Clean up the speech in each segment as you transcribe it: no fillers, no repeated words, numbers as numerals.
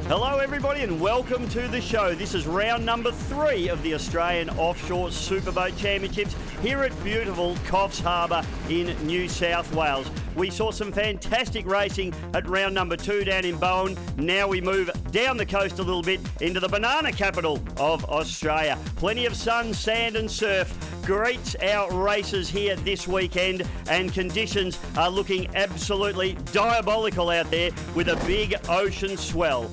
Hello everybody and welcome to the show. This is round number 3 of the Australian Offshore Superboat Championships here at beautiful Coffs Harbour in New South Wales. We saw some fantastic racing at round number 2 down in Bowen. Now we move down the coast a little bit into the banana capital of Australia. Plenty of sun, sand and surf greets our races here this weekend, and conditions are looking absolutely diabolical out there with a big ocean swell.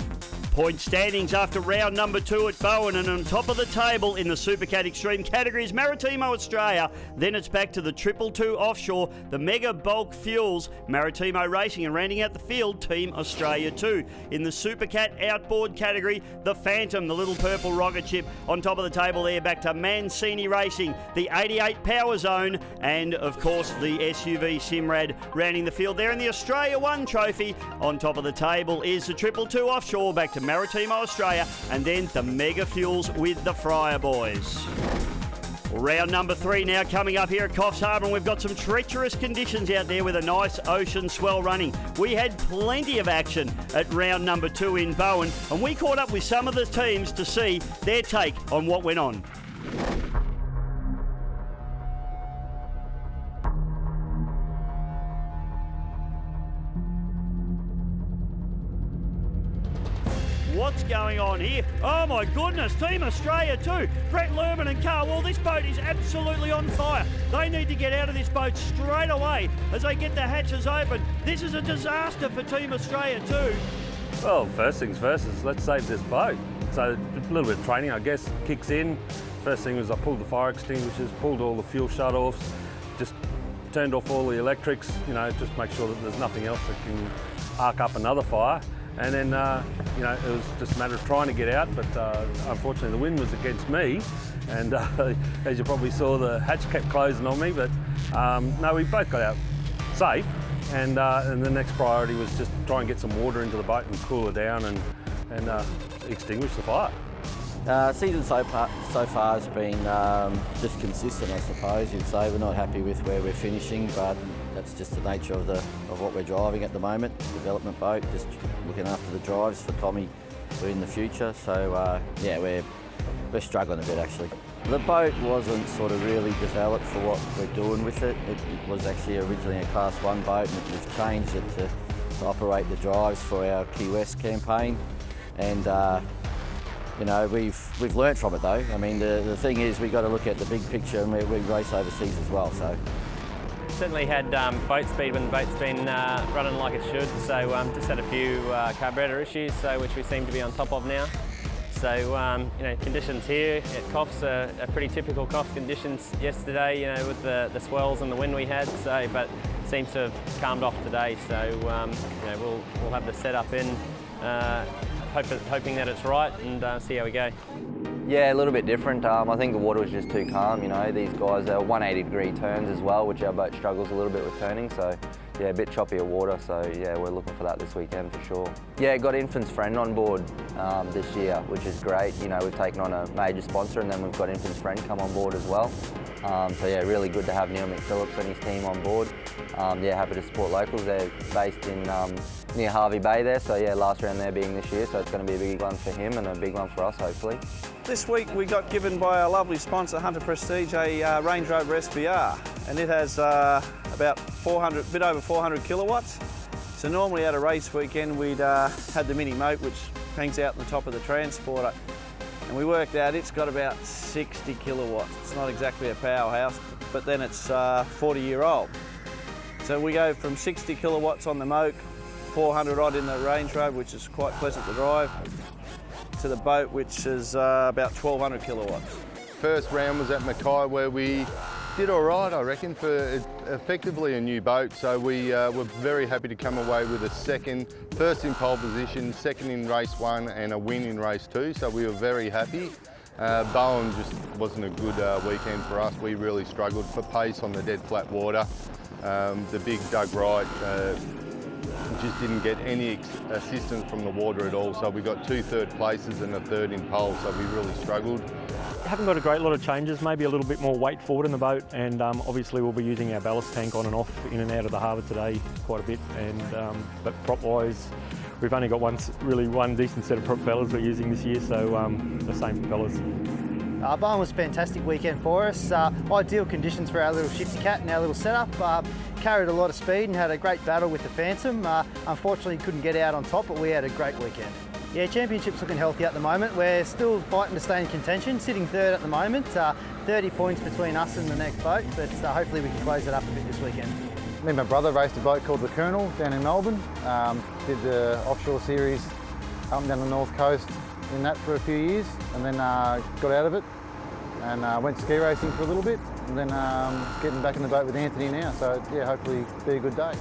Point standings after round number 2 at Bowen, and on top of the table in the Supercat Extreme categories, Maritimo Australia. Then it's back to the 222 Offshore, the Mega Bulk Fuels, Maritimo Racing, and rounding out the field, Team Australia 2. In the Supercat Outboard category, the Phantom, the little purple rocket ship. On top of the table there, back to Mancini Racing, the 88 Power Zone, and of course the SUV Simrad rounding the field there. In the Australia 1 trophy, on top of the table is the 222 Offshore, back to Maritimo Australia, and then the Mega Fuels with the Fryer Boys. Round number 3 now coming up here at Coffs Harbour, and we've got some treacherous conditions out there with a nice ocean swell running. We had plenty of action at round number 2 in Bowen, and we caught up with some of the teams to see their take on what went on. What's going on here? Oh my goodness, Team Australia too. Brett Lerman and Carl Wall, this boat is absolutely on fire. They need to get out of this boat straight away as they get the hatches open. This is a disaster for Team Australia too. Well, first things first is let's save this boat. So a little bit of training, I guess, kicks in. First thing was I pulled the fire extinguishers, pulled all the fuel shut-offs, just turned off all the electrics, just make sure that there's nothing else that can arc up another fire. And then, it was just a matter of trying to get out, but unfortunately the wind was against me, and as you probably saw, the hatch kept closing on me, but no, we both got out safe, and the next priority was just try and get some water into the boat and cool it down and extinguish the fire. Season so far has been just consistent, I suppose you'd say. We're not happy with where we're finishing, but that's just the nature of what we're driving at the moment. Development boat, just looking after the drives for Tommy in the future. So yeah, we're struggling a bit actually. The boat wasn't sort of really developed for what we're doing with it. It was actually originally a Class 1 boat, and we've changed it to operate the drives for our Key West campaign. And we've learnt from it though. I mean, the thing is we've got to look at the big picture, and we race overseas as well. So certainly had boat speed when the boat's been running like it should. So just had a few carburetor issues, which we seem to be on top of now. So conditions here at Coffs are pretty typical Coffs conditions yesterday. with the swells and the wind we had. So, but seems to have calmed off today. So we'll have the setup in. Hoping that it's right, and see how we go. Yeah, a little bit different. I think the water was just too calm. These guys are 180-degree turns as well, which our boat struggles a little bit with turning. So yeah, a bit choppier water. So yeah, we're looking for that this weekend for sure. Yeah, got Infant's Friend on board this year, which is great. We've taken on a major sponsor, and then we've got Infant's Friend come on board as well. So yeah, really good to have Neil McPhillips and his team on board. Yeah, happy to support locals. They're based in near Harvey Bay there, so yeah, last round there being this year, so it's going to be a big one for him and a big one for us, hopefully. This week we got given by our lovely sponsor, Hunter Prestige, a Range Rover SVR, and it has about a bit over 400 kilowatts. So normally at a race weekend we'd had the mini moat, which hangs out on the top of the transporter, and we worked out it's got about 60 kilowatts. It's not exactly a powerhouse, but then it's 40-year-old. So we go from 60 kilowatts on the moat, 400 odd in the Range Rover, which is quite pleasant to drive, to the boat, which is about 1,200 kilowatts. First round was at Mackay, where we did all right, I reckon, for effectively a new boat. So we were very happy to come away with first in pole position, second in race 1 and a win in race 2. So we were very happy. Bowen just wasn't a good weekend for us. We really struggled for pace on the dead flat water. The big Doug Wright just didn't get any assistance from the water at all. So we got 2 third places and a third in pole, so we really struggled. Haven't got a great lot of changes, maybe a little bit more weight forward in the boat, and obviously we'll be using our ballast tank on and off in and out of the harbour today quite a bit. And but prop wise, we've only got one decent set of propellers we're using this year, so the same propellers. Bowen was a fantastic weekend for us. Ideal conditions for our little shifty cat and our little setup. Carried a lot of speed and had a great battle with the Phantom. Unfortunately couldn't get out on top, but we had a great weekend. Yeah, Championship's looking healthy at the moment. We're still fighting to stay in contention, sitting third at the moment. 30 points between us and the next boat, but hopefully we can close it up a bit this weekend. Me and my brother raced a boat called the Colonel down in Melbourne. Did the offshore series up and down the north coast in that for a few years, and then got out of it and went ski racing for a little bit, and then getting back in the boat with Anthony now. So yeah, hopefully be a good day.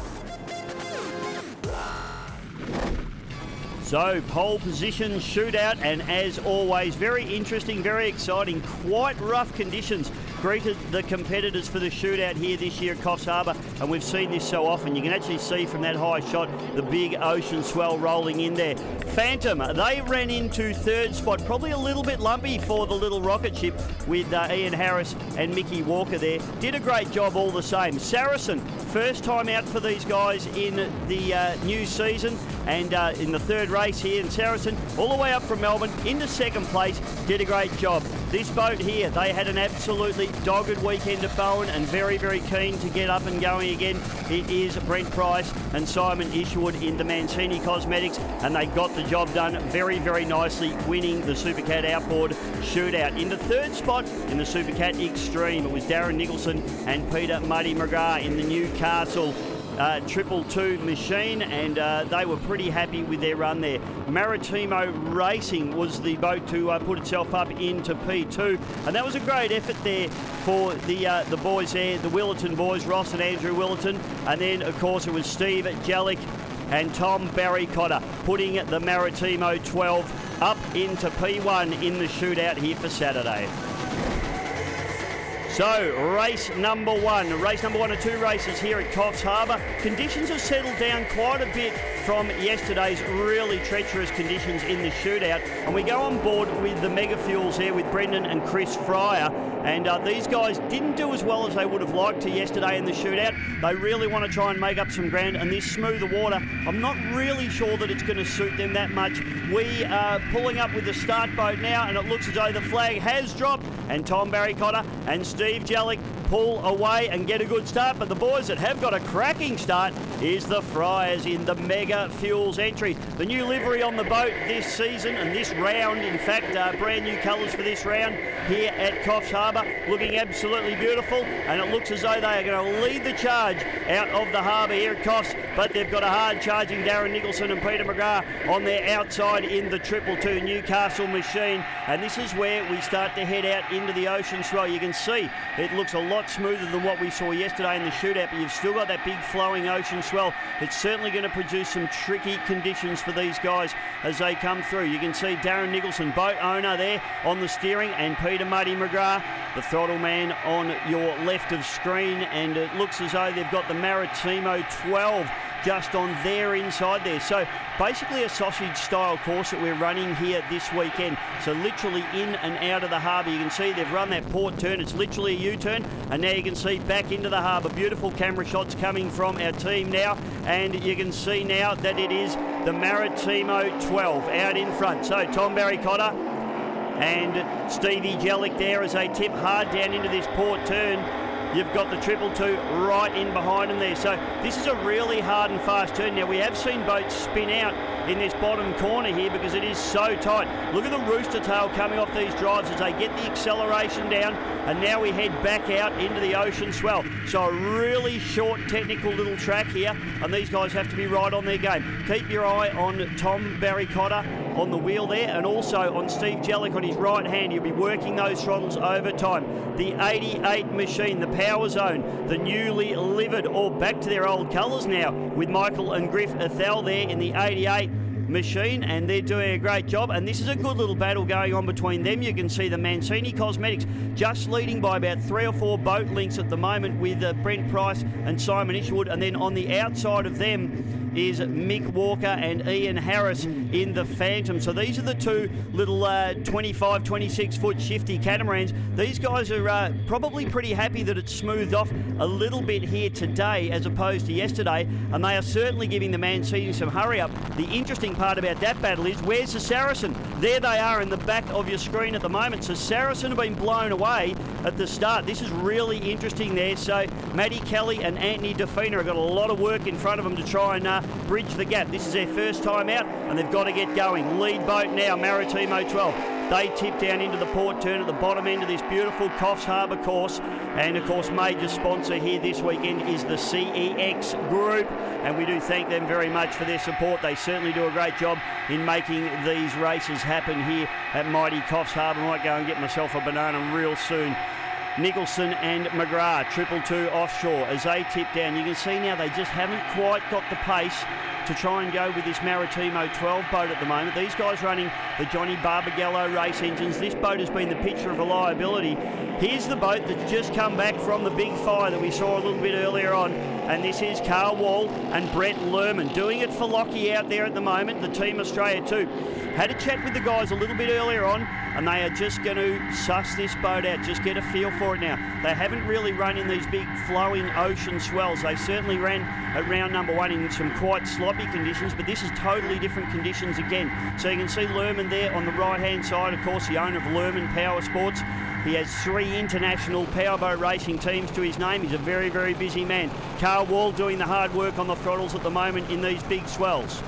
So pole position shootout, and as always, very interesting, very exciting, quite rough conditions greeted the competitors for the shootout here this year at Coffs Harbour, and we've seen this so often. You can actually see from that high shot the big ocean swell rolling in there. Phantom, they ran into third spot, probably a little bit lumpy for the little rocket ship with Ian Harris and Mickey Walker there. Did a great job all the same. Saracen, first time out for these guys in the new season, and in the third race here in Saracen, all the way up from Melbourne into second place, did a great job. This boat here, they had an absolutely dogged weekend at Bowen and very, very keen to get up and going again. It is Brent Price and Simon Isherwood in the Mancini Cosmetics, and they got the job done very, very nicely, winning the Supercat Outboard shootout. In the third spot in the Supercat Extreme, it was Darren Nicholson and Peter Muddy McGrath in the Newcastle 222 machine, and they were pretty happy with their run there. Maritimo Racing was the boat to put itself up into P2, and that was a great effort there for the boys there, the Willerton boys, Ross and Andrew Willerton, and then of course it was Steve Jellick and Tom Barry-Cotter putting the Maritimo 12 up into P1 in the shootout here for Saturday. So, race number one of two races here at Coffs Harbour. Conditions have settled down quite a bit from yesterday's really treacherous conditions in the shootout. And we go on board with the Mega Fuels here with Brendan and Chris Fryer. And these guys didn't do as well as they would have liked to yesterday in the shootout. They really want to try and make up some ground, and this smoother water, I'm not really sure that it's going to suit them that much. We are pulling up with the start boat now, and it looks as though the flag has dropped, and Tom Barry-Cotter and Steve Jellick pull away and get a good start. But the boys that have got a cracking start is the Friars in the Mega Fuels entry. The new livery on the boat this season and this round, in fact, brand new colours for this round here at Coffs Harbour, looking absolutely beautiful, and it looks as though they are going to lead the charge out of the harbour here at Coffs, but they've got a hard charging Darren Nicholson and Peter McGrath on their outside in the 222 Newcastle machine, and this is where we start to head out into the ocean swell. You can see it looks a lot smoother than what we saw yesterday in the shootout, but you've still got that big flowing ocean swell. It's certainly going to produce some tricky conditions for these guys as they come through. You can see Darren Nicholson, boat owner there on the steering, and Peter Muddy McGrath, the throttle man on your left of screen, and it looks as though they've got the Maritimo 12 just on their inside there. So basically a sausage style course that we're running here this weekend. So literally in and out of the harbour. You can see they've run that port turn. It's literally a U-turn, and now you can see back into the harbour. Beautiful camera shots coming from our team now, and you can see now that it is the Maritimo 12 out in front. So Tom Barry-Cotter and Stevie Jellick there as they tip hard down into this port turn. You've got the 222 right in behind them there. So this is a really hard and fast turn. Now, we have seen boats spin out in this bottom corner here because it is so tight. Look at the rooster tail coming off these drives as they get the acceleration down, and now we head back out into the ocean swell. So a really short technical little track here, and these guys have to be right on their game. Keep your eye on Tom Barry-Cotter on the wheel there, and also on Steve Jellick on his right hand. He'll be working those throttles over time. The 88 machine, the Power Zone, the newly livered, all back to their old colours now, with Michael and Griff Ethel there in the 88 machine, and they're doing a great job. And this is a good little battle going on between them. You can see the Mancini Cosmetics just leading by about 3 or 4 boat lengths at the moment with Brent Price and Simon Isherwood, and then on the outside of them is Mick Walker and Ian Harris in the Phantom. So these are the two little 25, 26-foot shifty catamarans. These guys are probably pretty happy that it's smoothed off a little bit here today as opposed to yesterday, and they are certainly giving the Mancini some hurry up. The interesting part about that battle is, where's the Saracen? There they are in the back of your screen at the moment. So Saracen have been blown away at the start. This is really interesting there. So Matty Kelly and Anthony Defina have got a lot of work in front of them to try and bridge the gap. This is their first time out and they've got to get going. Lead boat now, Maritimo 12. They tip down into the port turn at the bottom end of this beautiful Coffs Harbour course. And of course, major sponsor here this weekend is the CEX Group. And we do thank them very much for their support. They certainly do a great job in making these races happen here at mighty Coffs Harbour. I might go and get myself a banana real soon. Nicholson and McGrath, 222 offshore as they tip down. You can see now they just haven't quite got the pace to try and go with this Maritimo 12 boat at the moment. These guys running the Johnny Barbagallo race engines. This boat has been the picture of reliability. Here's the boat that's just come back from the big fire that we saw a little bit earlier on, and this is Carl Wall and Brett Lerman doing it for Lockie out there at the moment, the Team Australia too. Had a chat with the guys a little bit earlier on, and they are just going to suss this boat out, just get a feel for it now. They haven't really run in these big flowing ocean swells. They certainly ran at round number one in some quite sloppy conditions, but this is totally different conditions again. So you can see Lerman there on the right-hand side, of course, the owner of Lerman Power Sports. He has 3 international powerboat racing teams to his name. He's a very, very busy man. Carl Wall doing the hard work on the throttles at the moment in these big swells.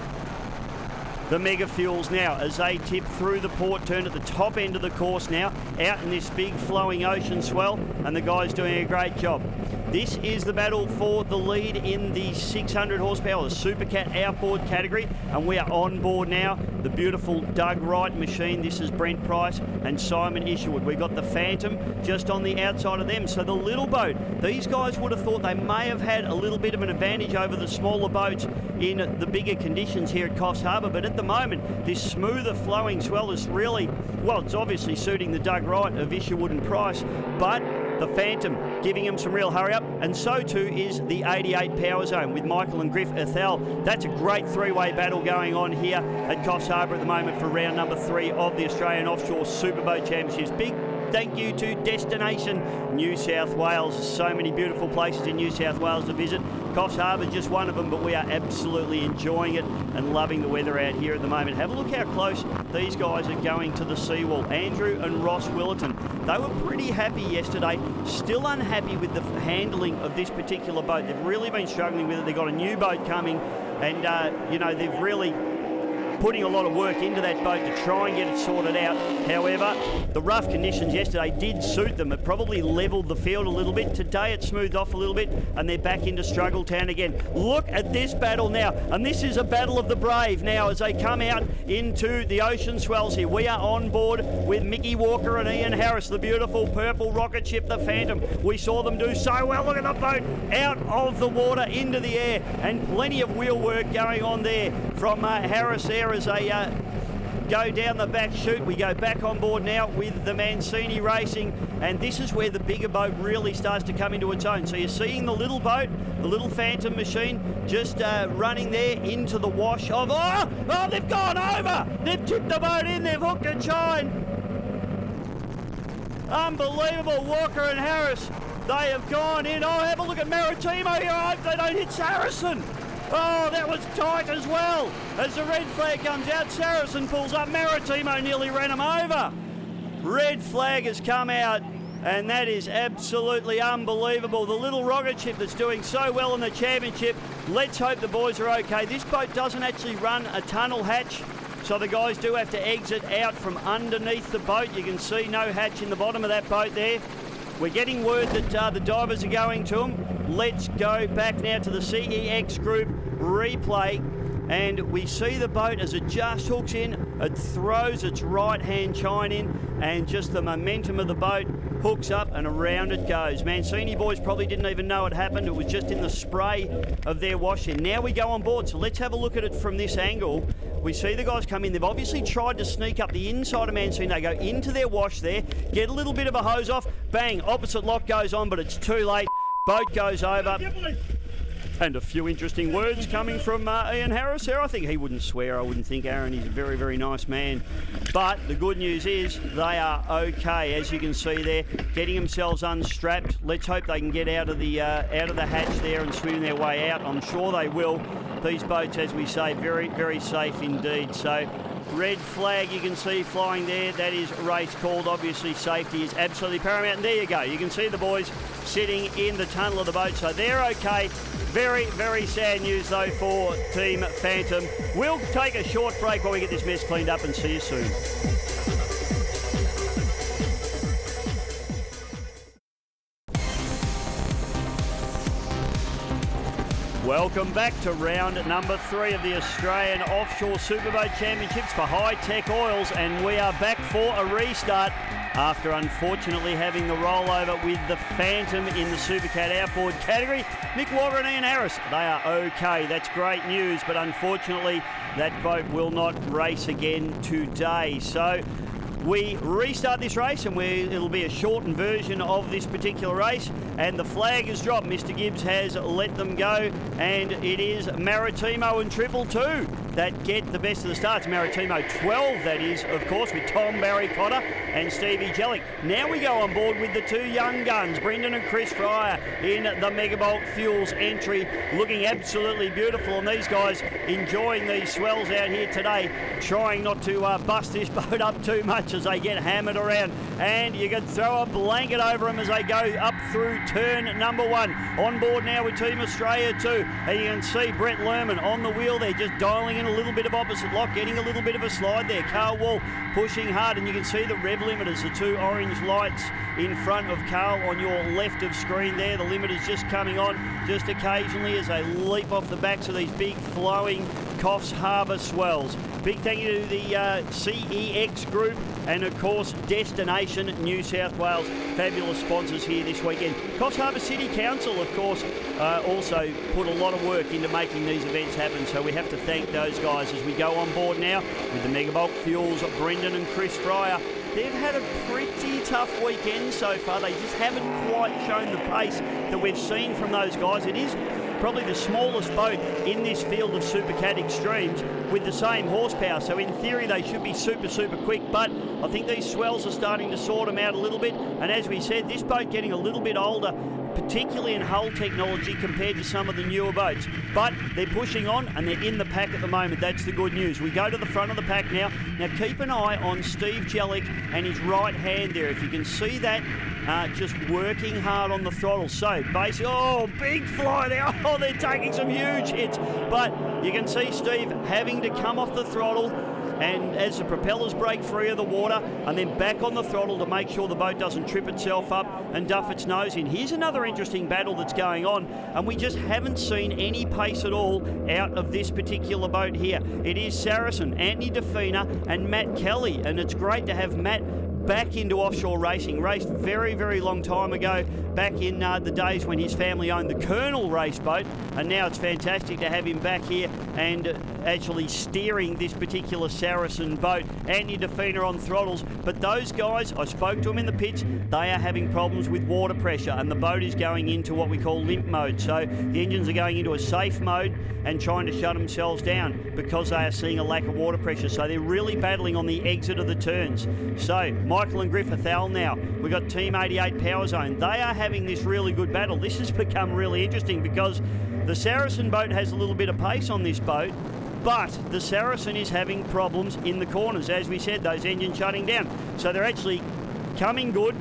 The Mega Fuels now as they tip through the port turn at the top end of the course now, out in this big flowing ocean swell, and the guy's doing a great job. This is the battle for the lead in the 600 horsepower, the Supercat Outboard category, and we are on board now. The beautiful Doug Wright machine. This is Brent Price and Simon Isherwood. We've got the Phantom just on the outside of them. So the little boat, these guys would have thought they may have had a little bit of an advantage over the smaller boats in the bigger conditions here at Coffs Harbour, but at the moment, this smoother flowing swell is really, well, it's obviously suiting the Doug Wright of Isherwood and Price, but the Phantom giving him some real hurry up, and so too is the 88 Power Zone with Michael and Griff Ethel. That's a great three-way battle going on here at Coffs Harbour at the moment for round number 3 of the Australian Offshore Superboat Championships. Big thank you to Destination New South Wales. So many beautiful places in New South Wales to visit. Coffs Harbour just one of them, but we are absolutely enjoying it and loving the weather out here at the moment. Have a look how close these guys are going to the seawall. Andrew and Ross Willerton, they were pretty happy yesterday, still unhappy with the handling of this particular boat. They've really been struggling with it. They've got a new boat coming, and you know, they've really putting a lot of work into that boat to try and get it sorted out. However, the rough conditions yesterday did suit them. It probably levelled the field a little bit. Today it smoothed off a little bit and they're back into struggle town again. Look at this battle now, and this is a battle of the brave now as they come out into the ocean swells here. We are on board with Mickey Walker and Ian Harris, the beautiful purple rocket ship, the Phantom. We saw them do so well. Look at the boat out of the water into the air, and plenty of wheel work going on there from Harris there as they go down the back chute. We go back on board now with the Mancini Racing, and this is where the bigger boat really starts to come into its own. So you're seeing the little boat, the little Phantom machine, just running there into the wash of, oh, they've gone over! They've tipped the boat in, they've hooked and shined. Unbelievable, Walker and Harris, they have gone in. Oh, have a look at Maritimo here. I hope they don't hit Saracen. Oh, that was tight as well. As the red flag comes out, Saracen pulls up. Maritimo nearly ran him over. Red flag has come out, and that is absolutely unbelievable. The little rocket ship that's doing so well in the championship. Let's hope the boys are okay. This boat doesn't actually run a tunnel hatch, so the guys do have to exit out from underneath the boat. You can see no hatch in the bottom of that boat there. We're getting word that the divers are going to them. Let's go back now to the CEX Group replay, and we see the boat as it just hooks in, it throws its right-hand chine in, and just the momentum of the boat hooks up and around it goes. Mancini boys probably didn't even know it happened. It was just in the spray of their wash in. Now we go on board, so let's have a look at it from this angle. We see the guys come in. They've obviously tried to sneak up the inside of Mancini. They go into their wash there, get a little bit of a hose off, bang, opposite lock goes on, but it's too late. Boat goes over. And a few interesting words coming from Ian Harris there. I think he wouldn't swear. I wouldn't think, Aaron. He's a very, very nice man. But the good news is they are okay. As you can see there, getting themselves unstrapped. Let's hope they can get out of the hatch there and swim their way out. I'm sure they will. These boats, as we say, very, very safe indeed. So red flag you can see flying there. That is race called. Obviously, safety is absolutely paramount. And there you go. You can see the boys sitting in the tunnel of the boat. So they're okay. Very, very sad news, though, for Team Phantom. We'll take a short break while we get this mess cleaned up and see you soon. Welcome back to round number 3 of the Australian Offshore Superboat Championships for High-Tech Oils, and we are back for a restart after unfortunately having the rollover with the Phantom in the Supercat Outboard category. Mick Walker and Ian Harris, they are okay. That's great news, but unfortunately that boat will not race again today. So we restart this race, and it'll be a shortened version of this particular race, and the flag has dropped. Mr. Gibbs has let them go, and it is Maritimo and Triple Two that get the best of the starts. Maritimo 12, that is, of course, with Tom Barry Cotter and Stevie Jellick. Now we go on board with the 2 young guns, Brendan and Chris Fryer, in the Megabulk Fuels entry, looking absolutely beautiful, and these guys enjoying these swells out here today, trying not to bust this boat up too much as they get hammered around. And you can throw a blanket over them as they go up through turn number 1. On board now with Team Australia 2. And you can see Brett Lerman on the wheel there, just dialing in a little bit of opposite lock, getting a little bit of a slide there. Carl Wall pushing hard, and you can see the rev limiters, the 2 orange lights in front of Carl on your left of screen there. The limiters just coming on just occasionally as they leap off the backs of these big flowing Coffs Harbour swells. Big thank you to the CEX group and, of course, Destination New South Wales. Fabulous sponsors here this weekend. Coffs Harbour City Council, of course, also put a lot of work into making these events happen, so we have to thank those guys as we go on board now with the Megabulk Fuels, Brendan and Chris Fryer. They've had a pretty tough weekend so far. They just haven't quite shown the pace that we've seen from those guys. It is probably the smallest boat in this field of Supercat Extremes with the same horsepower, so in theory they should be super quick, but I think these swells are starting to sort them out a little bit. And as we said, this boat getting a little bit older, particularly in hull technology compared to some of the newer boats, but they're pushing on and they're in the pack at the moment. That's the good news. We go to the front of the pack now. Now keep an eye on Steve Jellick and his right hand there. If you can see that, just working hard on the throttle. So basically, oh, big fly there. Oh, they're taking some huge hits, but you can see Steve having to come off the throttle, and as the propellers break free of the water, and then back on the throttle to make sure the boat doesn't trip itself up and duff its nose in. Here's another interesting battle that's going on, and we just haven't seen any pace at all out of this particular boat here. It is Saracen, Anthony DeFina and Matt Kelly, and it's great to have Matt back into offshore racing. Raced very long time ago, back in the days when his family owned the Colonel race boat, and now it's fantastic to have him back here and actually steering this particular Saracen boat. Anthony DeFina on throttles, but those guys, I spoke to them in the pits, they are having problems with water pressure, and the boat is going into what we call limp mode. So the engines are going into a safe mode and trying to shut themselves down because they are seeing a lack of water pressure. So they're really battling on the exit of the turns. So Michael and Griffith Al now, we've got Team 88 Power Zone. They are having this really good battle. This has become really interesting because the Saracen boat has a little bit of pace on this boat, but the Saracen is having problems in the corners. As we said, those engines shutting down. So they're actually coming good,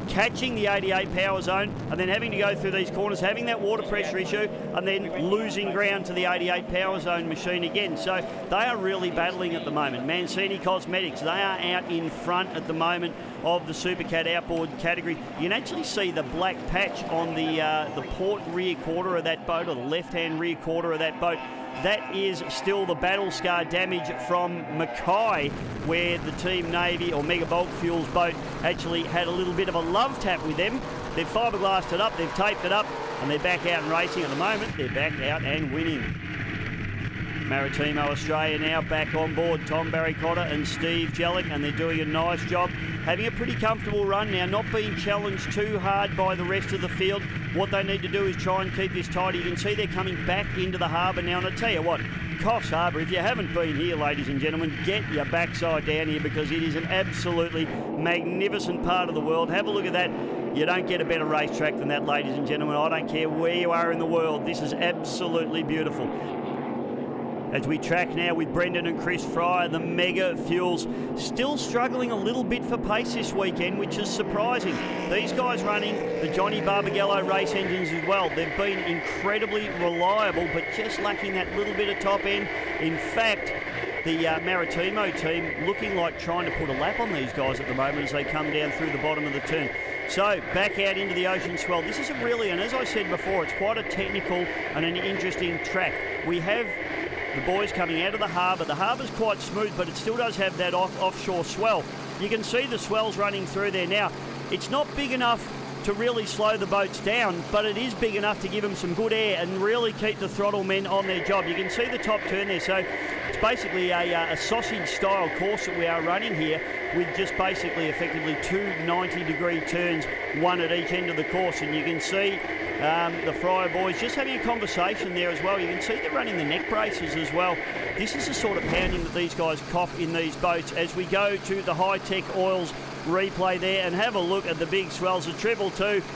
catching the 88 Power Zone, and then having to go through these corners, having that water pressure issue, and then losing ground to the 88 Power Zone machine again. So they are really battling at the moment. Mancini Cosmetics, they are out in front at the moment of the Supercat Outboard category. You can actually see the black patch on the port rear quarter of that boat, or the left-hand rear quarter of that boat. That is still the battle scar damage from Mackay, where the Team Navy or Megabulk Fuels boat actually had a little bit of a love tap with them. They've fiberglassed it up, they've taped it up, and they're back out and racing at the moment. They're back out and winning. Maritimo Australia now back on board. Tom Barry-Cotter and Steve Jellick, and they're doing a nice job. Having a pretty comfortable run now, not being challenged too hard by the rest of the field. What they need to do is try and keep this tight. You can see they're coming back into the harbour now, and I tell you what, Coffs Harbour, if you haven't been here, ladies and gentlemen, get your backside down here because it is an absolutely magnificent part of the world. Have a look at that. You don't get a better racetrack than that, ladies and gentlemen. I don't care where you are in the world. This is absolutely beautiful. As we track now with Brendan and Chris Fryer, the Mega Fuels still struggling a little bit for pace this weekend, which is surprising. These guys running the Johnny Barbagallo race engines as well. They've been incredibly reliable, but just lacking that little bit of top end. In fact, the Maritimo team looking like trying to put a lap on these guys at the moment as they come down through the bottom of the turn. So back out into the ocean swell. This isn't really, and as I said before, it's quite a technical and an interesting track. We have the boys coming out of the harbour. The harbour's quite smooth, but it still does have that offshore swell. You can see the swells running through there now. It's not big enough to really slow the boats down, but it is big enough to give them some good air and really keep the throttle men on their job. You can see the top turn there, so it's basically a sausage-style course that we are running here with just basically effectively two 90-degree turns, one at each end of the course, and you can see the Fryer boys just having a conversation there as well. You can see they're running the neck braces as well. This is the sort of pounding that these guys cop in these boats as we go to the high-tech oils replay there and have a look at the big swells. The 222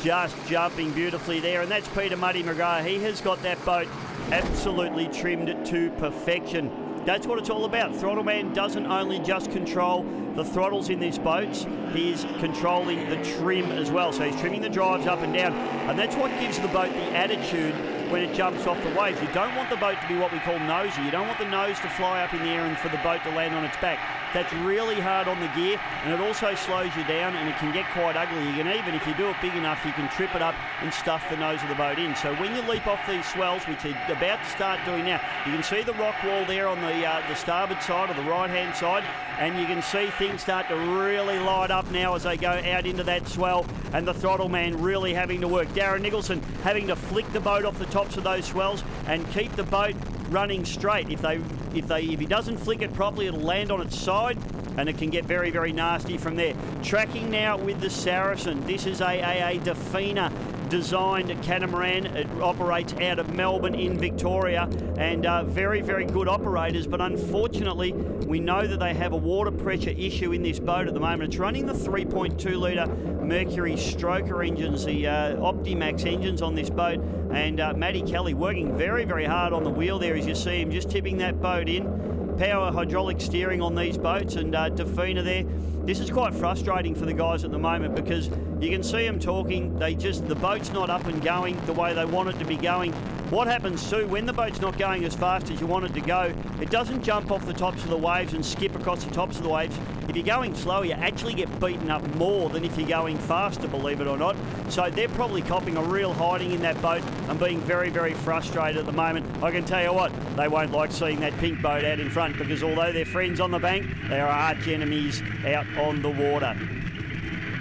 just jumping beautifully there, and that's Peter Muddy McGrath. He has got that boat absolutely trimmed to perfection. That's what it's all about. Throttle man doesn't only just control the throttles in these boats, he is controlling the trim as well. So he's trimming the drives up and down, and that's what gives the boat the attitude when it jumps off the waves. You don't want the boat to be what we call nosy. You don't want the nose to fly up in the air and for the boat to land on its back. That's really hard on the gear, and it also slows you down, and it can get quite ugly. You can even, if you do it big enough, you can trip it up and stuff the nose of the boat in. So when you leap off these swells, which they're about to start doing now, you can see the rock wall there on the starboard side or the right-hand side, and you can see things start to really light up now as they go out into that swell, and the throttle man really having to work. Darren Nicholson having to flick the boat off the tops of those swells and keep the boat running straight. If he doesn't flick it properly, it'll land on its side, and it can get very, very nasty from there. Tracking now with the Saracen. This is a Defina designed catamaran. It operates out of Melbourne in Victoria, and very, very good operators, but unfortunately we know that they have a water pressure issue in this boat at the moment. It's running the 3.2 litre Mercury stroker engines, the Optimax engines on this boat, and Matty Kelly working very, very hard on the wheel there as you see him just tipping that boat in. Power hydraulic steering on these boats, and Defina there. This is quite frustrating for the guys at the moment because you can see them talking. The boat's not up and going the way they want it to be going. What happens too, when the boat's not going as fast as you want it to go, it doesn't jump off the tops of the waves and skip across the tops of the waves. If you're going slow, you actually get beaten up more than if you're going faster, believe it or not. So they're probably copping a real hiding in that boat and being very, very frustrated at the moment. I can tell you what, they won't like seeing that pink boat out in front because although they're friends on the bank, they are arch enemies out on the water.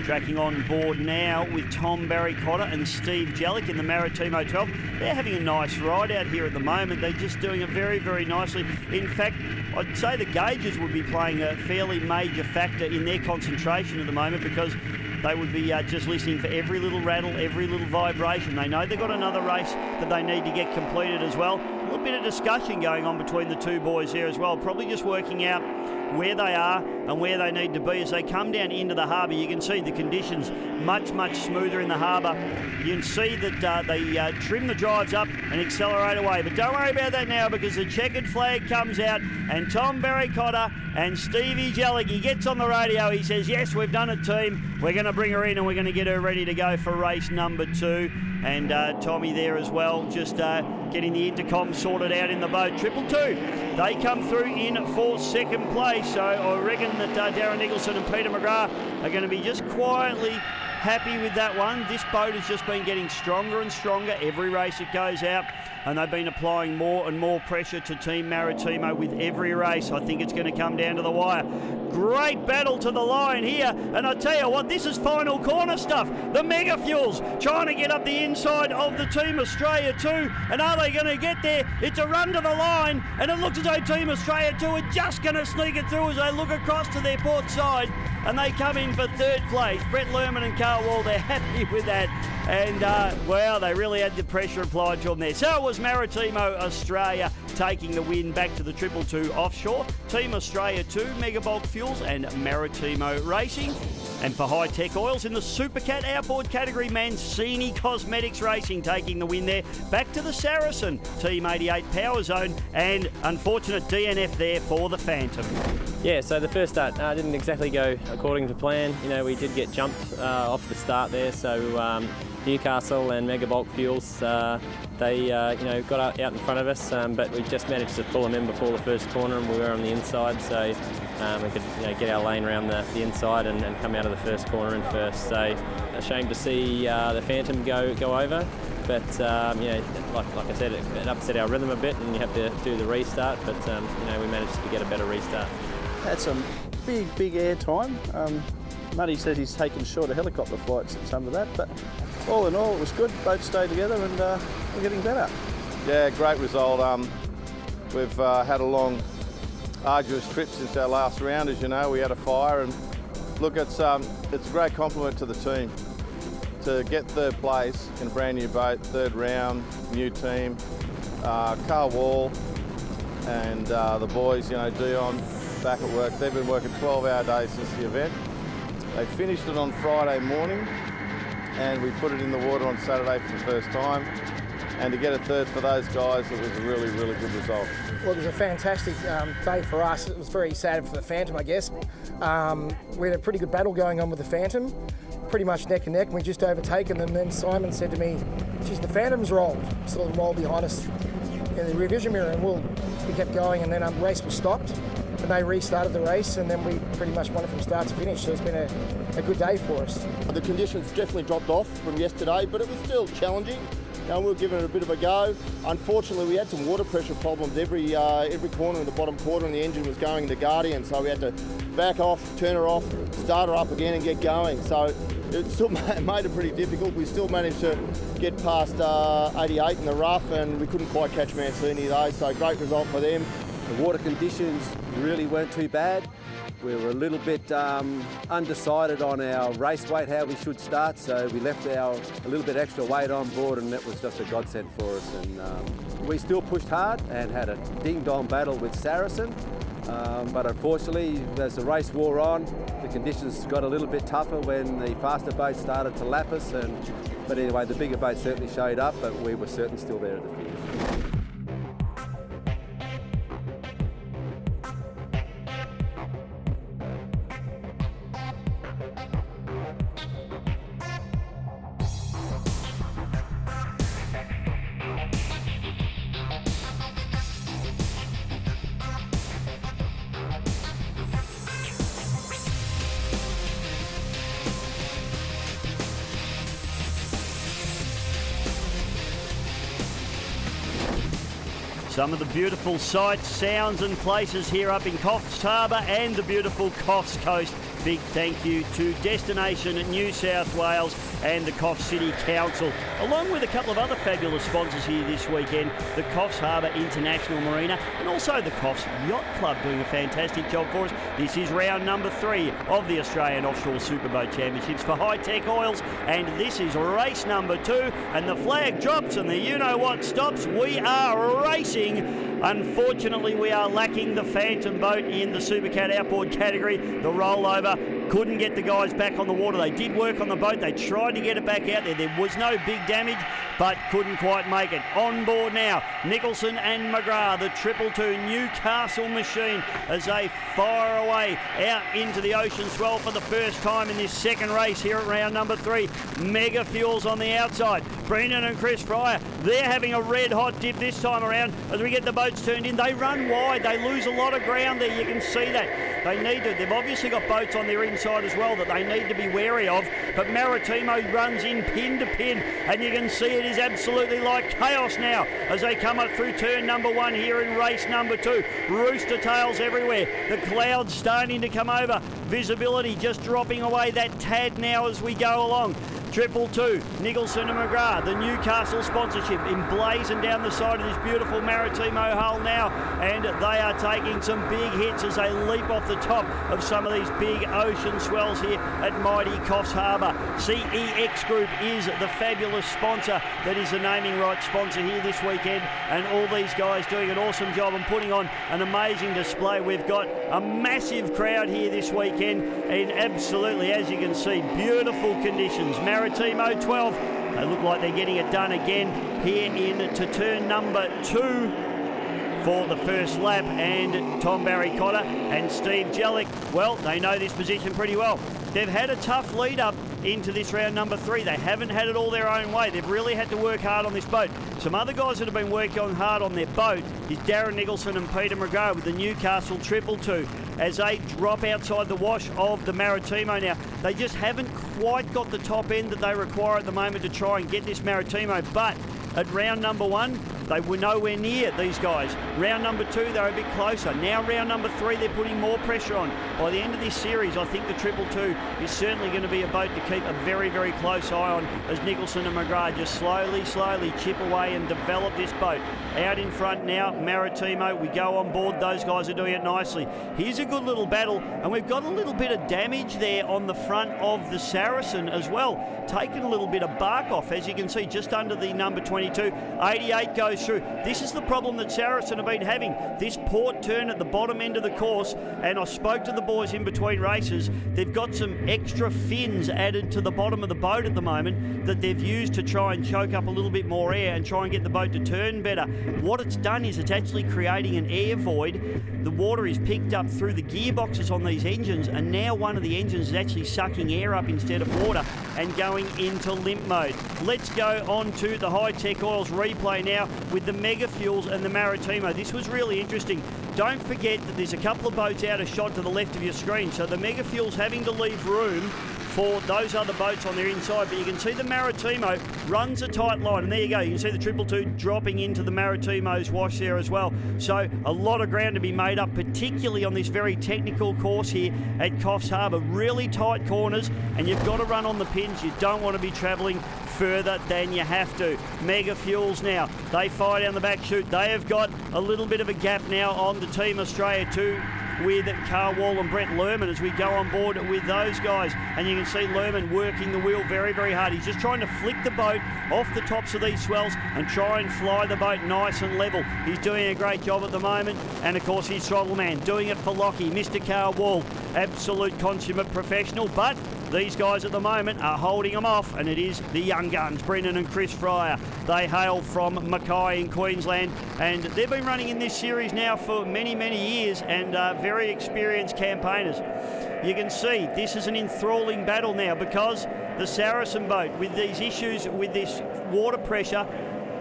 Tracking on board now with Tom Barry-Cotter and Steve Jellick in the Maritimo 12. They're having a nice ride out here at the moment. They're just doing it very, very nicely. In fact, I'd say the gauges would be playing a fairly major factor in their concentration at the moment because they would be just listening for every little rattle, every little vibration. They know they've got another race that they need to get completed as well. A little bit of discussion going on between the two boys there as well, probably just working out where they are and where they need to be as they come down into the harbour. You can see the conditions much, much smoother in the harbour. You can see that they trim the drives up and accelerate away. But don't worry about that now because the checkered flag comes out and Tom Barry-Cotter and Stevie Jellick, he gets on the radio, he says, yes, we've done it, team. We're going to bring her in and we're going to get her ready to go for race number 2. And Tommy there as well, just getting the intercom sorted out in the boat. 222, they come through in for second place. So I reckon that Darren Nicholson and Peter McGrath are going to be just quietly happy with that one. This boat has just been getting stronger and stronger every race it goes out, and they've been applying more and more pressure to Team Maritimo with every race. I think it's going to come down to the wire. Great battle to the line here, and I tell you what, this is final corner stuff. The Mega Fuels trying to get up the inside of the Team Australia 2, and are they going to get there? It's a run to the line, and it looks as though Team Australia 2 are just going to sneak it through as they look across to their port side, and they come in for third place. Brett Lerman and Carl Wall, they're happy with that, and wow, they really had the pressure applied to them there. So it was Maritimo Australia taking the win back to the 222 Offshore. Team Australia 2, Megabulk Fuels and Maritimo Racing. And for High Tech Oils in the Supercat Outboard category, Mancini Cosmetics Racing taking the win there. Back to the Saracen, Team 88 Power Zone, and unfortunate DNF there for the Phantom. Yeah, so the first start didn't exactly go according to plan. You know, we did get jumped off the start there, so Newcastle and Megabulk Fuels, they got out in front of us, but we just managed to pull them in before the first corner, and we were on the inside, so we could get our lane around the inside and come out of the first corner in first. So a shame to see the Phantom go over, but like I said, it upset our rhythm a bit, and you have to do the restart. But we managed to get a better restart. Had some big air time. Muddy says he's taken shorter helicopter flights and some of that, but all in all, it was good. Boats stayed together, and we're getting better. Yeah, great result. We've had a long, arduous trip since our last round. As you know, we had a fire, and look, it's a great compliment to the team to get third place in a brand new boat, third round, new team. Carl Wall and the boys, Dion, back at work. They've been working 12-hour days since the event. They finished it on Friday morning, and we put it in the water on Saturday for the first time. And to get a third for those guys, it was a really, really good result. Well, it was a fantastic day for us. It was very sad for the Phantom, I guess. We had a pretty good battle going on with the Phantom, pretty much neck and neck. We just overtaken them. Then Simon said to me, geez, the Phantom's rolled. Sort of rolled behind us in the revision mirror, and we kept going, and then the race was stopped. And they restarted the race, and then we pretty much won it from start to finish. So it's been a good day for us. The conditions definitely dropped off from yesterday, but it was still challenging. We were giving it a bit of a go. Unfortunately, we had some water pressure problems every corner in the bottom quarter, and the engine was going into Guardian, so we had to back off, turn her off, start her up again and get going. So it still made it pretty difficult. We still managed to get past 88 in the rough, and we couldn't quite catch Mancini though, so great result for them. The water conditions really weren't too bad. We were a little bit undecided on our race weight, how we should start, so we left a little bit extra weight on board, and that was just a godsend for us. And we still pushed hard and had a ding-dong battle with Saracen, but unfortunately, as the race wore on, the conditions got a little bit tougher when the faster boats started to lap us. But anyway, the bigger boats certainly showed up, but we were certainly still there at the finish. Some of the beautiful sights, sounds and places here up in Coffs Harbour and the beautiful Coffs Coast. Big thank you to Destination New South Wales and the Coffs City Council, along with a couple of other fabulous sponsors here this weekend, the Coffs Harbour International Marina and also the Coffs Yacht Club doing a fantastic job for us. This is round number 3 of the Australian Offshore Superboat Championships for High Tech Oils, and this is race number 2, and the flag drops and the you-know-what stops. We are racing. Unfortunately, we are lacking the Phantom boat in the Supercat Outboard category. The rollover couldn't get the guys back on the water. They did work on the boat. They tried to get it back out there. There was no big damage, but couldn't quite make it. On board now, Nicholson and McGrath, the 222 Newcastle machine, as they fire away out into the ocean swell for the first time in this second race here at round number 3. Mega Fuels on the outside. Brendan and Chris Fryer, they're having a red hot dip this time around as we get the boat boats turned in. They run wide. They lose a lot of ground there. You can see that. They need to. They've obviously got boats on their inside as well that they need to be wary of. But Maritimo runs in pin to pin, and you can see it is absolutely like chaos now as they come up through turn number 1 here in race number 2. Rooster tails everywhere. The clouds starting to come over. Visibility just dropping away that tad now as we go along. 222, Nicholson and McGrath, the Newcastle sponsorship, emblazoned down the side of this beautiful Maritimo hull now, and they are taking some big hits as they leap off the top of some of these big ocean swells here at mighty Coffs Harbour. CEX Group is the fabulous sponsor that is the naming rights sponsor here this weekend, and all these guys doing an awesome job and putting on an amazing display. We've got a massive crowd here this weekend, and absolutely, as you can see, beautiful conditions. Maritimo 12, they look like they're getting it done again here into turn number 2 for the first lap, and Tom Barry Cotter and Steve Jellick, well, they know this position pretty well. They've had a tough lead up into this round number 3. They haven't had it all their own way. They've really had to work hard on this boat. Some other guys that have been working hard on their boat is Darren Nicholson and Peter McGrath with the Newcastle 222 as they drop outside the wash of the Maritimo now. They just haven't quite got the top end that they require at the moment to try and get this Maritimo, but at round number 1, they were nowhere near these guys. Round number 2, they're a bit closer. Now round number 3, they're putting more pressure on. By the end of this series, I think the 222 is certainly going to be a boat to keep a very, very close eye on as Nicholson and McGrath just slowly chip away and develop this boat. Out in front now, Maritimo, we go on board. Those guys are doing it nicely. Here's a good little battle, and we've got a little bit of damage there on the front of the Saracen as well. Taken a little bit of bark off, as you can see, just under the number 22. 88 goes through. This is the problem that Saracen have been having. This port turn at the bottom end of the course, and I spoke to the boys in between races. They've got some extra fins added to the bottom of the boat at the moment that they've used to try and choke up a little bit more air and try and get the boat to turn better. What it's done is it's actually creating an air void. The water is picked up through the gearboxes on these engines, and now one of the engines is actually sucking air up instead of water and going into limp mode. Let's go on to the high-tech oils replay now with the Mega Fuels and the Maritimo. This was really interesting. Don't forget that there's a couple of boats out of shot to the left of your screen, so the Mega Fuels having to leave room for those other boats on their inside, but you can see the Maritimo runs a tight line, and there you go, you can see the 222 dropping into the Maritimo's wash there as well. So a lot of ground to be made up, particularly on this very technical course here at Coffs Harbour. Really tight corners, and you've got to run on the pins. You don't want to be travelling further than you have to. Mega Fuels now, they fire down the back chute. They have got a little bit of a gap now on the Team Australia 2 with Carl Wall and Brett Lerman as we go on board with those guys. And you can see Lerman working the wheel very, very hard. He's just trying to flick the boat off the tops of these swells and try and fly the boat nice and level. He's doing a great job at the moment. And of course, his throttle man doing it for Lockie, Mr. Carl Wall, absolute consummate professional. But these guys at the moment are holding them off, and it is the young guns, Brendan and Chris Fryer. They hail from Mackay in Queensland, and they've been running in this series now for many, many years, and very experienced campaigners. You can see this is an enthralling battle now because the Saracen boat, with these issues with this water pressure,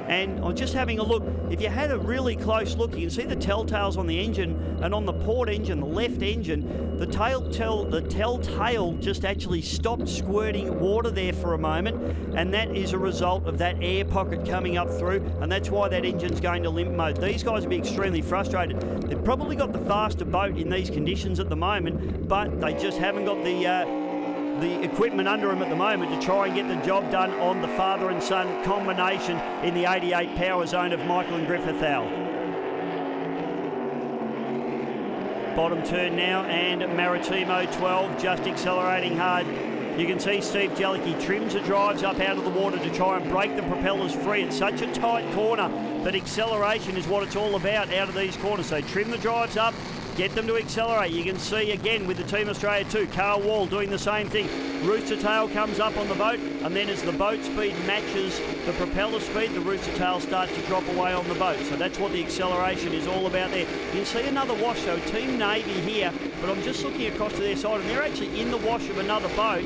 and I'm just having a look. If you had a really close look, you can see the telltales on the engine, and on the port engine, the left engine, the telltale just actually stopped squirting water there for a moment, and that is a result of that air pocket coming up through, and that's why that engine's going to limp mode. These guys will be extremely frustrated. They've probably got the faster boat in these conditions at the moment, but they just haven't got the equipment under them at the moment to try and get the job done on the father and son combination in the 88 power zone of Michael and Griffith Howe. Bottom turn now, and Maritimo 12 just accelerating hard. You can see Steve Jellick, he trims the drives up out of the water to try and break the propellers free. It's such a tight corner that acceleration is what it's all about out of these corners. So trim the drives up, get them to accelerate. You can see again with the Team Australia 2, Carl Wall doing the same thing. Rooster tail comes up on the boat, and then as the boat speed matches the propeller speed, the rooster tail starts to drop away on the boat. So that's what the acceleration is all about there. You can see another wash, so Team Navy here, but I'm just looking across to their side, and they're actually in the wash of another boat.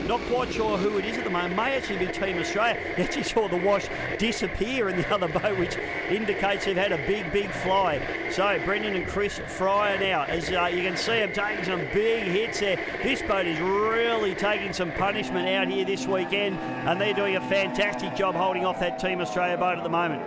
Not quite sure who it is at the moment. May actually be Team Australia. You actually saw the wash disappear in the other boat, which indicates they've had a big fly. So Brendan and Chris Fryer now, as you can see them taking some big hits there. This boat is really taking some punishment out here this weekend, and they're doing a fantastic job holding off that Team Australia boat at the moment.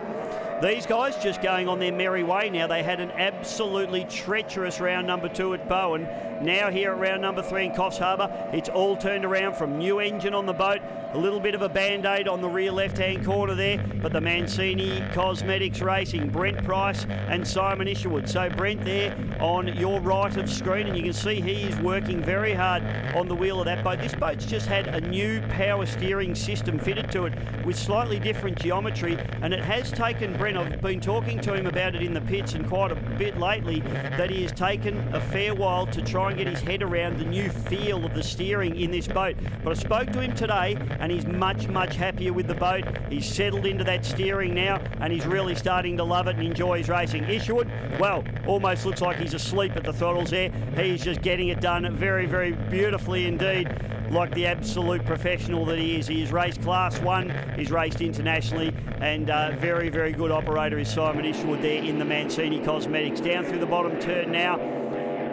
These guys just going on their merry way now. They had an absolutely treacherous round number 2 at Bowen. Now here at round number 3 in Coffs Harbour, it's all turned around from new engine on the boat, a little bit of a band-aid on the rear left-hand corner there, but the Mancini Cosmetics Racing, Brent Price and Simon Isherwood. So Brent there on your right of screen, and you can see he is working very hard on the wheel of that boat. This boat's just had a new power steering system fitted to it with slightly different geometry, and it has taken Brent, I've been talking to him about it in the pits and quite a bit lately, that he has taken a fair while to try and get his head around the new feel of the steering in this boat. But I spoke to him today and he's much happier with the boat. He's settled into that steering now and he's really starting to love it and enjoy his racing. Isherwood, well, almost looks like he's asleep at the throttles there. He's just getting it done very beautifully indeed, like the absolute professional that he is. He has raced Class 1, he's raced internationally, and very good operator is Simon Isherwood there in the Mancini Cosmetics. Down through the bottom turn now,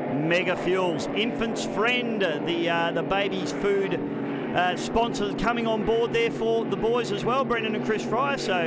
Mega Fuels, Infant's Friend, the baby's food sponsors coming on board there for the boys as well, Brendan and Chris Fryer. So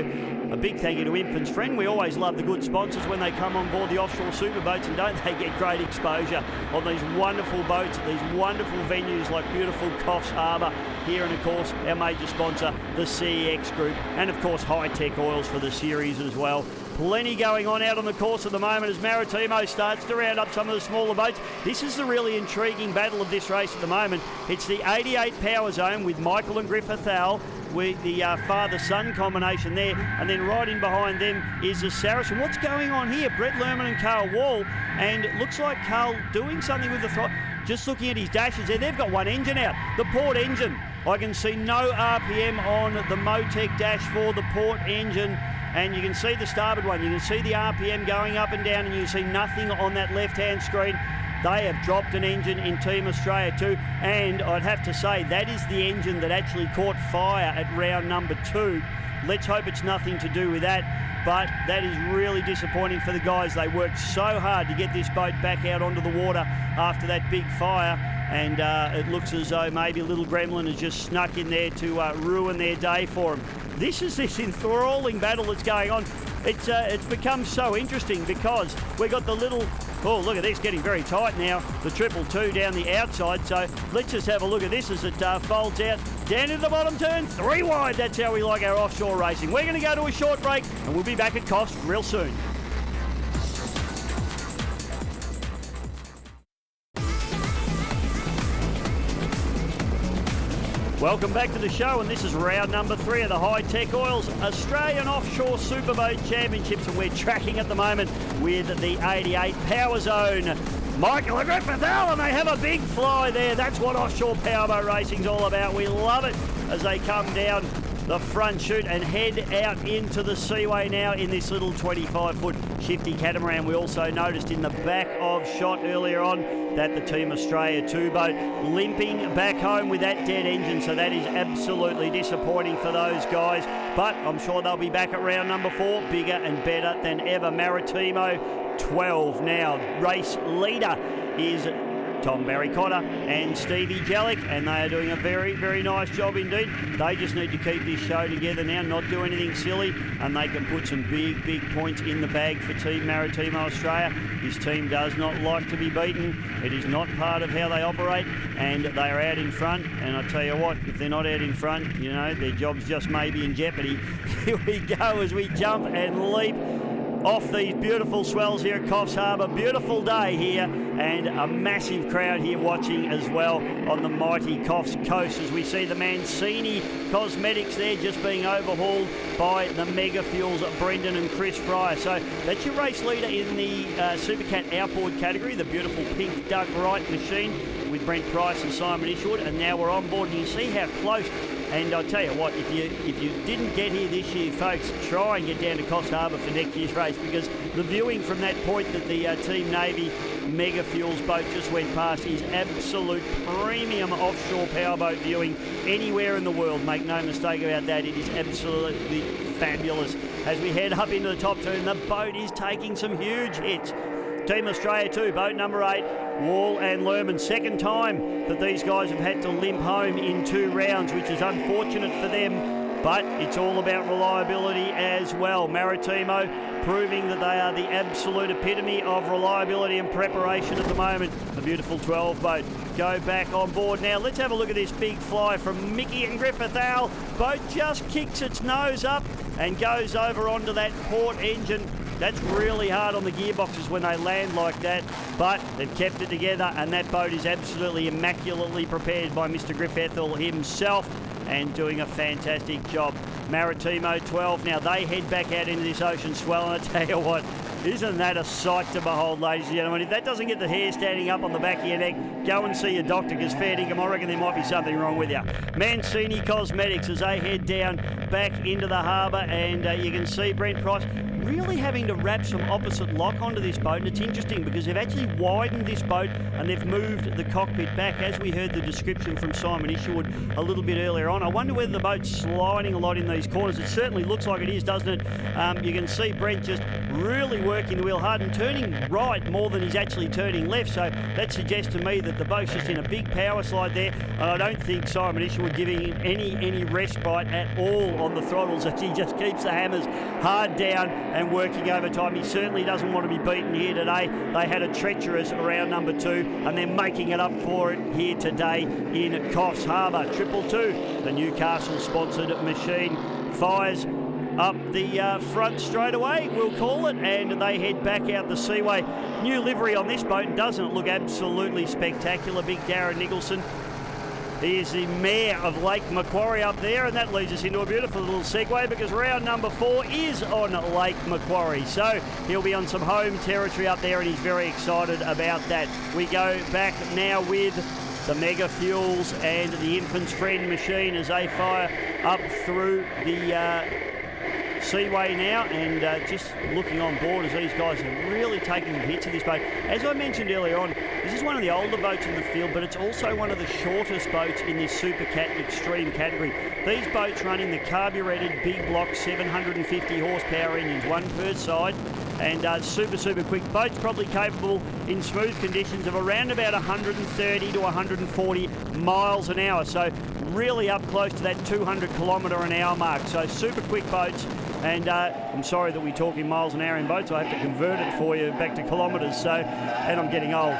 a big thank you to Infant's Friend. We always love the good sponsors when they come on board the Offshore Superboats, and don't they get great exposure on these wonderful boats at these wonderful venues like beautiful Coffs Harbour here, and of course our major sponsor, the CEX Group, and of course High Tech Oils for the series as well. Plenty going on out on the course at the moment as Maritimo starts to round up some of the smaller boats. This is the really intriguing battle of this race at the moment. It's the 88 power zone with Michael and Griffith Thal, with the father-son combination there, and then right in behind them is the Saracen. What's going on here? Brett Lerman and Carl Wall, and it looks like Carl doing something with the throttle. Just looking at his dashes there, they've got one engine out, the port engine. I can see no RPM on the Motec dash for the port engine, and you can see the starboard one. You can see the RPM going up and down, and you can see nothing on that left-hand screen. They have dropped an engine in Team Australia too, and I'd have to say that is the engine that actually caught fire at round number 2. Let's hope it's nothing to do with that, but that is really disappointing for the guys. They worked so hard to get this boat back out onto the water after that big fire, and it looks as though maybe a little gremlin has just snuck in there to ruin their day for them. This is this enthralling battle that's going on. It's become so interesting because we got the little, oh look at this, getting very tight now, the 222 down the outside. So let's just have a look at this as it folds out down into the bottom turn, 3 wide. That's how we like our offshore racing. We're going to go to a short break and we'll be back at Coffs real soon. Welcome back to the show, and this is round number 3 of the High Tech Oils Australian Offshore Superboat Championships, and we're tracking at the moment with the 88 Power Zone. Michael and Griffith and they have a big fly there. That's what offshore powerboat racing's all about. We love it as they come down the front chute and head out into the seaway now in this little 25-foot shifty catamaran. We also noticed in the back of shot earlier on that the Team Australia 2 boat limping back home with that dead engine, so that is absolutely disappointing for those guys, but I'm sure they'll be back at round number 4, bigger and better than ever. Maritimo 12 now. Race leader is Tom Barry-Cotter and Stevie Jellick, and they are doing a very nice job indeed. They just need to keep this show together now, not do anything silly, and they can put some big points in the bag for Team Maritimo Australia. This team does not like to be beaten. It is not part of how they operate, and they are out in front. And I tell you what, if they're not out in front, you know, their job's just maybe in jeopardy. Here we go as we jump and leap off these beautiful swells here at Coffs Harbour. Beautiful day here, and a massive crowd here watching as well on the mighty Coffs coast as we see the Mancini Cosmetics there just being overhauled by the Mega Fuels Brendan and Chris Fryer. So that's your race leader in the Supercat Outboard category, the beautiful pink Doug Wright machine with Brent Price and Simon Isherwood, and now we're on board, and you see how close And I'll tell you what, if you didn't get here this year, folks, try and get down to Coffs Harbour for next year's race, because the viewing from that point that the Team Navy Mega Fuels boat just went past is absolute premium offshore powerboat viewing anywhere in the world. Make no mistake about that. It is absolutely fabulous. As we head up into the top turn, the boat is taking some huge hits. Team Australia 2, boat number 8, Wall and Lerman. Second time that these guys have had to limp home in 2 rounds, which is unfortunate for them, but it's all about reliability as well. Maritimo proving that they are the absolute epitome of reliability and preparation at the moment. The beautiful 12 boat go back on board now. Let's have a look at this big fly from Mickey and Griffith Al. Boat just kicks its nose up and goes over onto that port engine. That's really hard on the gearboxes when they land like that, but they've kept it together, and that boat is absolutely immaculately prepared by Mr. Griff Ethel himself, and doing a fantastic job. Maritimo 12, now they head back out into this ocean swell, and I tell you what, isn't that a sight to behold, ladies and gentlemen? If that doesn't get the hair standing up on the back of your neck, go and see your doctor, because fair dinkum, I reckon there might be something wrong with you. Mancini Cosmetics as they head down back into the harbour, and you can see Brent Price really having to wrap some opposite lock onto this boat, and it's interesting because they've actually widened this boat and they've moved the cockpit back, as we heard the description from Simon Isherwood a little bit earlier on. I wonder whether the boat's sliding a lot in these corners. It certainly looks like it is, doesn't it? You can see Brent just really working the wheel hard and turning right more than he's actually turning left, so that suggests to me that the boat's just in a big power slide there, and I don't think Simon Isherwood giving him any respite at all on the throttles, as he just keeps the hammers hard down and working overtime. He certainly doesn't want to be beaten here today. They had a treacherous round number 2, and they're making it up for it here today in Coffs Harbour. 222, the Newcastle-sponsored machine, fires up the front straight away, we'll call it, and they head back out the seaway. New livery on this boat, doesn't it look absolutely spectacular? Big Darren Nicholson. He is the mayor of Lake Macquarie up there, and that leads us into a beautiful little segue, because round number 4 is on Lake Macquarie. So he'll be on some home territory up there, and he's very excited about that. We go back now with the Mega Fuels and the Infant's Friend machine as they fire up through the seaway now, and just looking on board as these guys are really taking the hits of this boat. As I mentioned earlier on, this is one of the older boats in the field, but it's also one of the shortest boats in this Supercat Extreme category. These boats running the carburetted big block 750 horsepower engines, one per side, and super quick. Boats probably capable in smooth conditions of around about 130 to 140 miles an hour, so really up close to that 200 kilometre an hour mark. So super quick boats. And I'm sorry that we talk in miles an hour in boats. I have to convert it for you back to kilometres. So, and I'm getting old.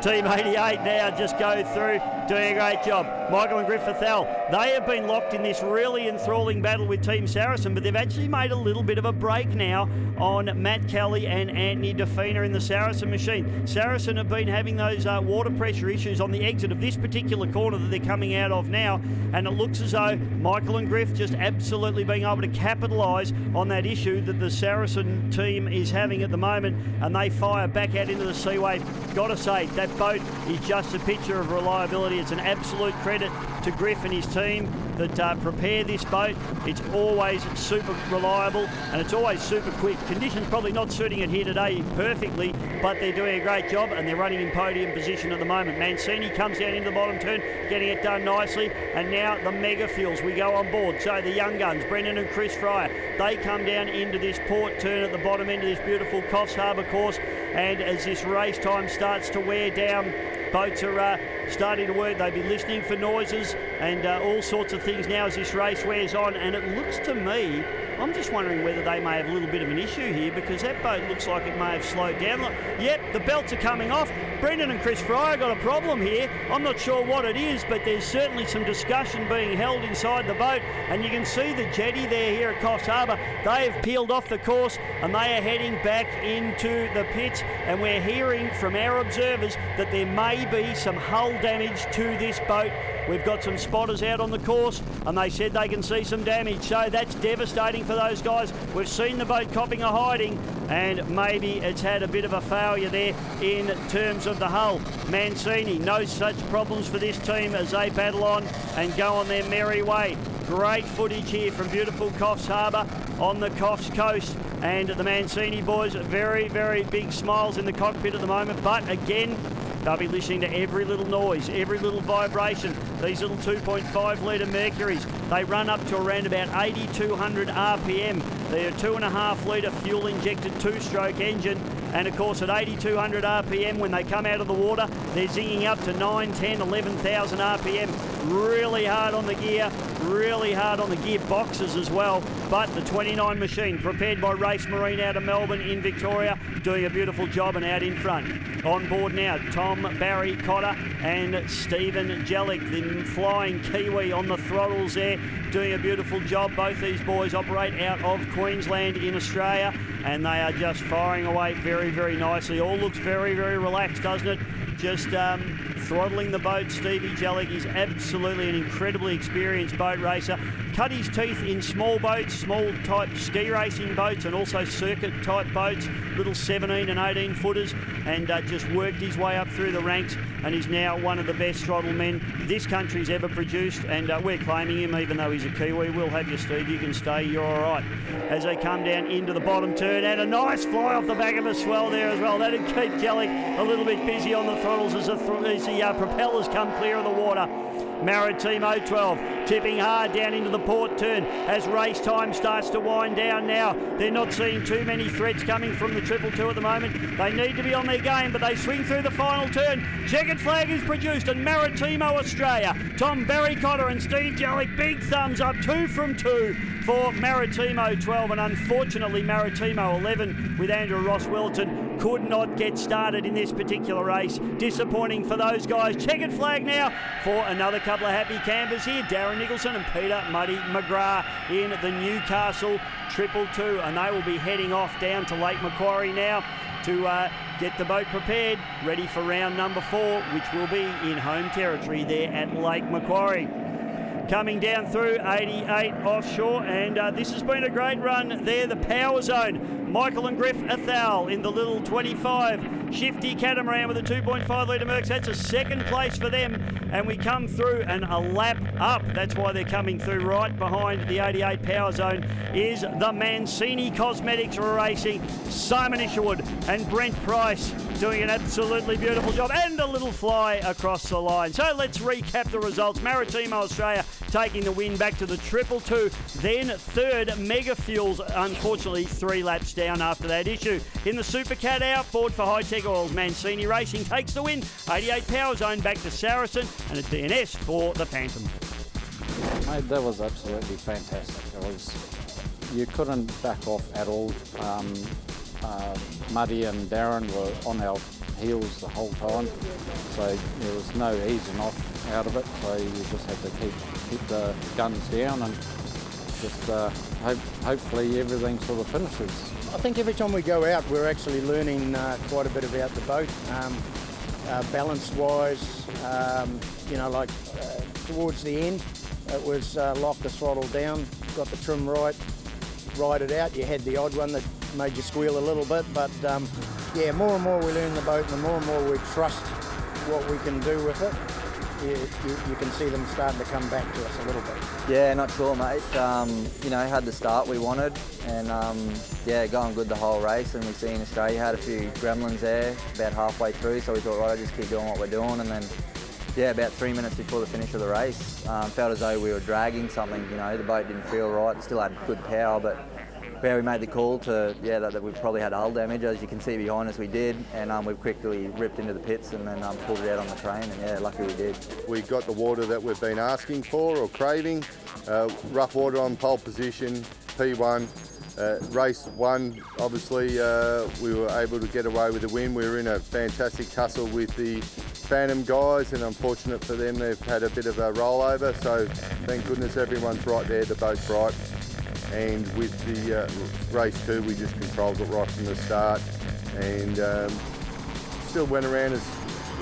Team 88 now just go through, doing a great job. Michael and Griffith Al, they have been locked in this really enthralling battle with Team Saracen, but they've actually made a little bit of a break now on Matt Kelly and Anthony Defina in the Saracen machine. Saracen have been having those water pressure issues on the exit of this particular corner that they're coming out of now, and it looks as though Michael and Griff just absolutely being able to capitalise on that issue that the Saracen team is having at the moment, and they fire back out into the seaway. Gotta say, that boat is just a picture of reliability. It's an absolute credit to Griff and his team that prepare this boat. It's always super reliable, and it's always super quick. Conditions probably not suiting it here today perfectly, but they're doing a great job, and they're running in podium position at the moment. Mancini comes down into the bottom turn, getting it done nicely, and now the Mega Fuels, we go on board. So the young guns, Brendan and Chris Fryer, they come down into this port turn at the bottom end of this beautiful Coffs Harbour course, and as this race time starts to wear down, boats are starting to work. They'll be listening for noises and all sorts of things now as this race wears on, and it looks to me, I'm just wondering whether they may have a little bit of an issue here, because that boat looks like it may have slowed down. Look, yep, the belts are coming off. Brendan and Chris Fryer got a problem here. I'm not sure what it is, but there's certainly some discussion being held inside the boat, and you can see the jetty there here at Coffs Harbour. They have peeled off the course and they are heading back into the pits, and we're hearing from our observers that there may be some hull damage to this boat. We've got some spotters out on the course, and they said they can see some damage, so that's devastating for those guys. We've seen the boat copping a hiding, and maybe it's had a bit of a failure there in terms of the hull. Mancini, no such problems for this team as they battle on and go on their merry way. Great footage here from beautiful Coffs Harbour on the Coffs coast, and the Mancini boys, very, very big smiles in the cockpit at the moment, but again, they'll be listening to every little noise, every little vibration. These little 2.5 litre Mercuries, they run up to around about 8,200 RPM. They're a 2.5 litre fuel injected 2-stroke engine, and of course at 8,200 RPM when they come out of the water, they're zinging up to 9, 10, 11,000 RPM. Really hard on the gear, really hard on the gear boxes as well. But the 29 machine, prepared by Race Marine out of Melbourne in Victoria, doing a beautiful job and out in front. On board now, Tom Barry Cotter and Stephen Jellick, the flying Kiwi on the throttles there, doing a beautiful job. Both these boys operate out of Queensland in Australia, and they are just firing away very, very nicely. All looks very, very relaxed, doesn't it? Just throttling the boat. Stevie Jellick is absolutely an incredibly experienced boat racer. Cut his teeth in small boats, small type ski racing boats, and also circuit type boats, little 17 and 18 footers, and just worked his way up through the ranks, and he's now one of the best throttle men this country's ever produced, and we're claiming him even though he's a Kiwi. We'll have you, Steve, you can stay, you're all right. As they come down into the bottom turn, and a nice fly off the back of a swell there as well. That'd keep Jellick a little bit busy on the throttles as the propellers come clear of the water. Maritimo 12 tipping hard down into the port turn as race time starts to wind down now. They're not seeing too many threats coming from the 222 at the moment. They need to be on their game, but they swing through the final turn. Checkered flag is produced, and Maritimo Australia, Tom Barry Cotter and Steve Jellick, big thumbs up, 2 from 2 for Maritimo 12, and unfortunately Maritimo 11 with Andrew Ross Welton could not get started in this particular race. Disappointing for those guys. Checkered flag now for another couple of happy campers here. Darren Nicholson and Peter Muddy McGrath in the Newcastle 222, and they will be heading off down to Lake Macquarie now to get the boat prepared, ready for round number 4, which will be in home territory there at Lake Macquarie. Coming down through 88 offshore, and this has been a great run there, the power zone. Michael and Griff Athal in the little 25 shifty catamaran with a 2.5 litre Mercs. That's a second place for them, and we come through and a lap up. That's why they're coming through. Right behind the 88 power zone is the Mancini Cosmetics Racing, Simon Isherwood and Brent Price doing an absolutely beautiful job, and a little fly across the line. So let's recap the results. Maritimo Australia taking the win back to the 222, then third Mega Fuels, unfortunately 3 laps down after that issue. In the Supercat Outboard for High Tech Oils, Mancini Racing takes the win, 88 power zone back to Saracen, and a DNS for the Phantom. Mate, that was absolutely fantastic. You couldn't back off at all. Muddy and Darren were on our heels the whole time, so there was no easing off out of it, so you just had to keep the guns down and just hopefully everything sort of finishes. I think every time we go out we're actually learning quite a bit about the boat, balance-wise, towards the end it was lock the throttle down, got the trim right, ride it out. You had the odd one that made you squeal a little bit, but yeah, more and more we learn the boat, and the more and more we trust what we can do with it, you can see them starting to come back to us a little bit. Yeah, not sure, mate. Had the start we wanted, and yeah, going good the whole race. And we see in Australia had a few gremlins there about halfway through, so we thought, right, I'll just keep doing what we're doing. And then, yeah, about 3 minutes before the finish of the race, felt as though we were dragging something. The boat didn't feel right. It still had good power, but we made the call to, that we probably had hull damage. As you can see behind us, we did, and we quickly ripped into the pits and then pulled it out on the train, and yeah, lucky we did. We got the water that we've been asking for or craving. Rough water on pole position, P1. Race 1, obviously, we were able to get away with the win. We were in a fantastic tussle with the Phantom guys, and unfortunate for them, they've had a bit of a rollover, so thank goodness everyone's right there, the boat's right. And with the race 2, we just controlled it right from the start, and still went around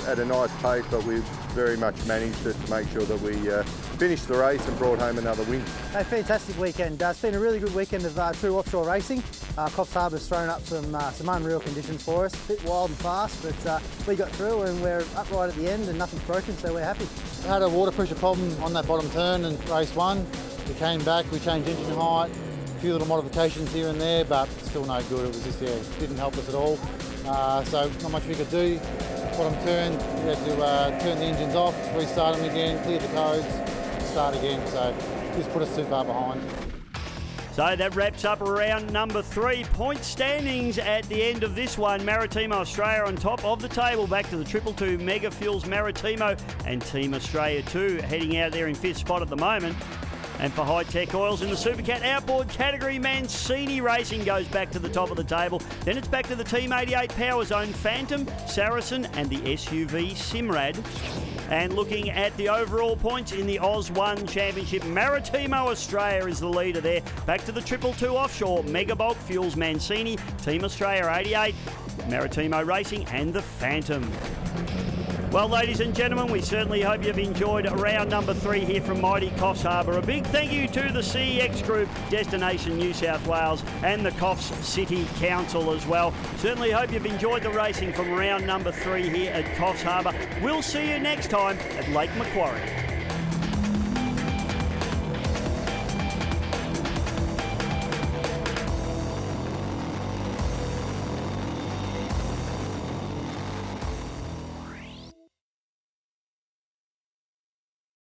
at a nice pace, but we very much managed to make sure that we finished the race and brought home another win. A fantastic weekend. It's been a really good weekend of true offshore racing. Coffs Harbour's thrown up some unreal conditions for us. A bit wild and fast, but we got through and we're up right at the end and nothing's broken, so we're happy. I had a water pressure problem on that bottom turn in race 1. We came back, we changed engine height, a few little modifications here and there, but still no good. It was just, it didn't help us at all. So not much we could do. Bottom turn, we had to turn the engines off, restart them again, clear the codes, start again. So just put us too far behind. So that wraps up round number 3. Point standings at the end of this one. Maritimo Australia on top of the table, back to the 222 Mega Fuels Maritimo, and Team Australia 2 heading out there in 5th spot at the moment. And for high-tech oils in the Supercat outboard category, Mancini Racing goes back to the top of the table. Then it's back to the Team 88 Power Zone Phantom, Saracen and the SUV Simrad. And looking at the overall points in the Oz 1 Championship, Maritimo Australia is the leader there. Back to the 222 Offshore, Mega Bulk Fuels Mancini, Team Australia 88, Maritimo Racing and the Phantom. Well, ladies and gentlemen, we certainly hope you've enjoyed round number 3 here from mighty Coffs Harbour. A big thank you to the CEX Group, Destination New South Wales, and the Coffs City Council as well. Certainly hope you've enjoyed the racing from round number 3 here at Coffs Harbour. We'll see you next time at Lake Macquarie.